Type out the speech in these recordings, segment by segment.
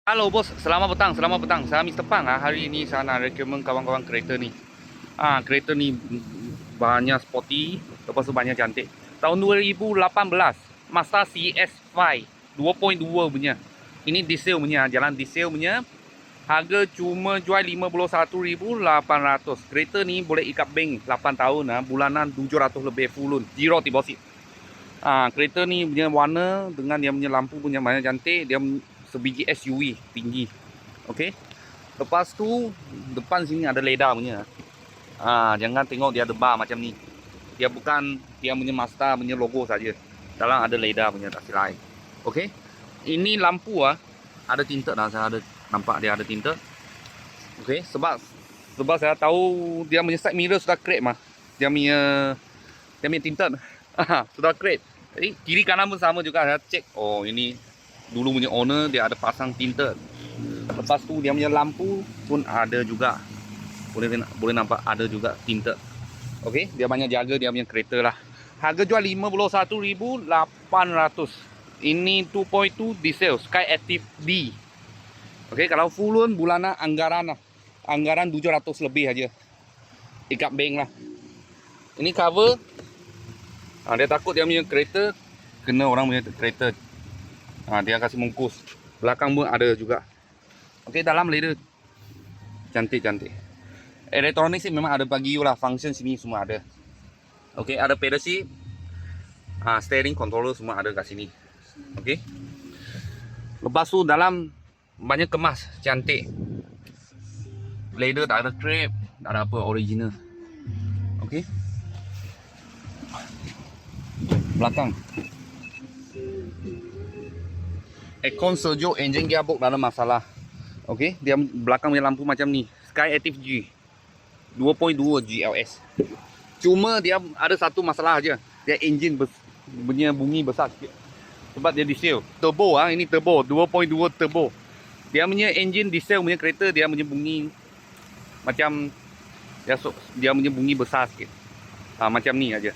Halo bos, selamat petang, selamat petang. Saya Mr. Pang. Hari ini saya nak recommend kawan-kawan kereta ni. Kereta ni banyak sporty, lepas tu banyak cantik. Tahun 2018, Mazda CX-5 2.2 punya. Ini diesel punya, jalan diesel punya. Harga cuma jual 51,800. Kereta ni boleh ikat bank 8 tahun, bulanan 700 lebih full loan, zero deposit. Kereta ni punya warna dengan dia punya lampu punya banyak cantik, dia sebiji SUV tinggi. Okey. Lepas tu depan sini ada leda punya. Jangan tengok dia ada bar macam ni. Dia bukan dia punya Mazda punya logo saja. Dalam ada leda punya tak silai. Okey. Ini lampu ada tinted dah, saya ada nampak dia ada tinted. Okey, sebab saya tahu dia punya side mirror sudah crack mah. Dia punya tinted sudah crack. Jadi kiri kanan pun sama juga, saya cek. Oh, ini dulu punya owner dia ada pasang tinted. Lepas tu dia punya lampu pun ada juga. Boleh nampak ada juga tinted. Okey, dia banyak jaga dia punya kereta lah. Harga jual 51,800. Ini 2.2 diesel Sky Active D. Okey, kalau full loan bulanan anggaran 700 lebih aja. Ikat bank lah. Ini cover. Dia takut dia punya kereta kena orang punya kereta. Dia kasih mungkus. Belakang pun ada juga. Okey, dalam leather cantik-cantik. Elektronik sih memang ada bagi you lah. Function sini semua ada. Okey, ada pedal seat. Steering controller semua ada kat sini. Okey. Lepas tu dalam banyak kemas, cantik. Leather tak ada scrap, tak ada apa, original. Okey. Belakang. Aircon sejuk, engine gearbox tak ada masalah. Okey, dia belakang punya lampu macam ni. Sky Active G 2.2 GLS. Cuma dia ada satu masalah aja. Dia engine punya bunyi besar sikit. Sebab dia diesel. Turbo ini turbo 2.2 turbo. Dia punya engine diesel punya kereta, dia punya bunyi macam dia punya bunyi besar sikit. Macam ni aja.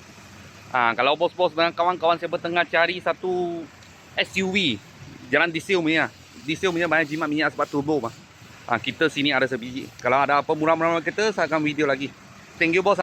Kalau bos-bos dan kawan-kawan saya tengah cari satu SUV jalan diesel punya banyak jimat minyak sebab turbo mah. Kita sini ada sebiji. Kalau ada apa murah-murah kita, saya akan video lagi. Thank you bos.